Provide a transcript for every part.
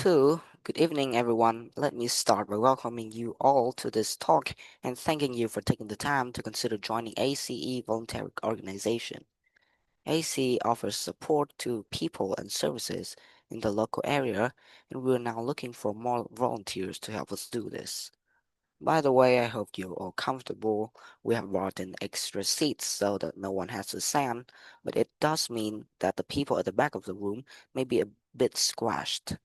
So, good evening, everyone. Let me start by welcoming you all to this talk and thanking you for taking the time to consider joining ACE Voluntary Organization. ACE offers support to people and services in the local area, and we're now looking for more volunteers to help us do this. By the way, I hope you're all comfortable. We have brought in extra seats so that no one has to stand, but it does mean that the people at the back of the room may be a bit squashed.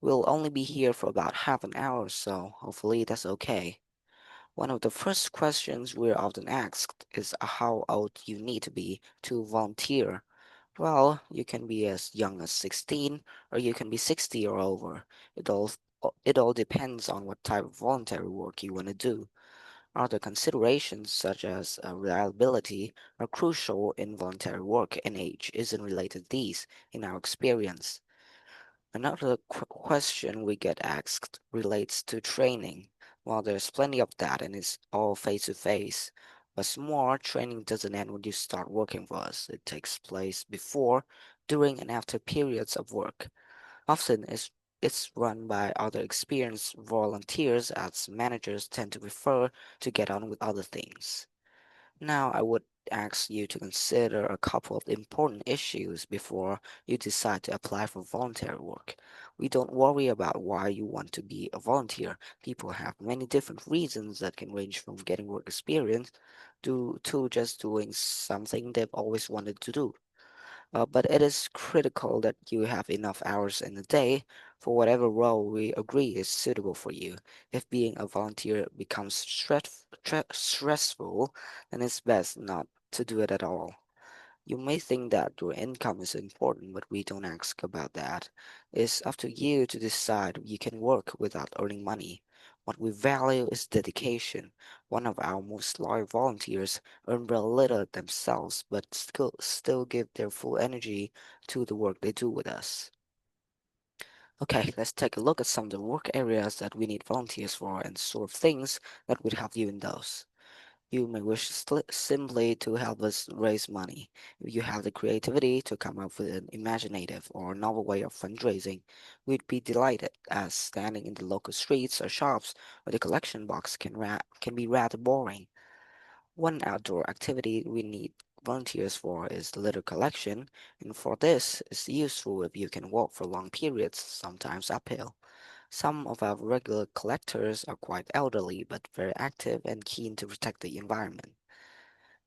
We'll only be here for about half an hour, so hopefully that's okay. One of the first questions we're often asked is how old you need to be to volunteer. Well, you can be as young as 16 or you can be 60 or over. It all depends on what type of voluntary work you want to do. Other considerations such as reliability are crucial in voluntary work, and age isn't related to these in our experience. Another question we get asked relates to training. While there's plenty of that and it's all face to face, what's more, training doesn't end when you start working for us. It takes place before, during, and after periods of work. Often it's run by other experienced volunteers as managers tend to prefer to get on with other things. Now, I would ask you to consider a couple of important issues before you decide to apply for voluntary work. We don't worry about why you want to be a volunteer. People have many different reasons that can range from getting work experience to just doing something they've always wanted to do. But it is critical that you have enough hours in the day for whatever role we agree is suitable for you. If being a volunteer becomes stressful, then it's best not to do it at all. You may think that your income is important, but we don't ask about that. It's up to you to decide if you can work without earning money. What we value is dedication. One of our most loyal volunteers earn very little themselves, but still give their full energy to the work they do with us. Okay, let's take a look at some of the work areas that we need volunteers for and sort of things that would help you in those. You may wish simply to help us raise money. If you have the creativity to come up with an imaginative or novel way of fundraising, we'd be delighted, as standing in the local streets or shops with a collection box can be rather boring. One outdoor activity we need volunteers for is litter collection, and for this, it's useful if you can walk for long periods, sometimes uphill. Some of our regular collectors are quite elderly but very active and keen to protect the environment.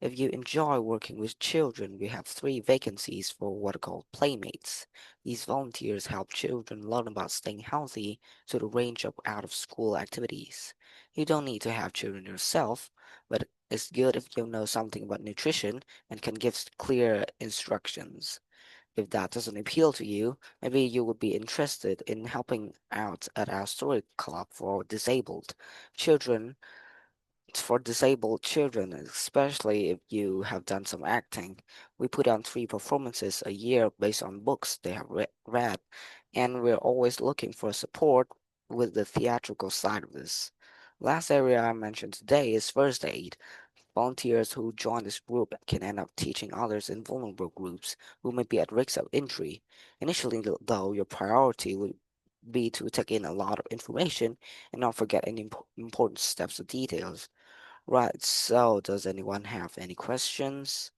If you enjoy working with children, we have three vacancies for what are called playmates. These volunteers help children learn about staying healthy through the range of out of school activities. You don't need to have children yourself, but it's good if you know something about nutrition and can give clear instructions. If that doesn't appeal to you, maybe you would be interested in helping out at our story club for disabled children. For disabled children, especially if you have done some acting, we put on three performances a year based on books they have read, and we're always looking for support with the theatrical side of this. Last area I mentioned today is first aid. Volunteers who join this group can end up teaching others in vulnerable groups who may be at risk of injury. Initially, though, your priority would be to take in a lot of information and not forget any important steps or details. Right, so does anyone have any questions?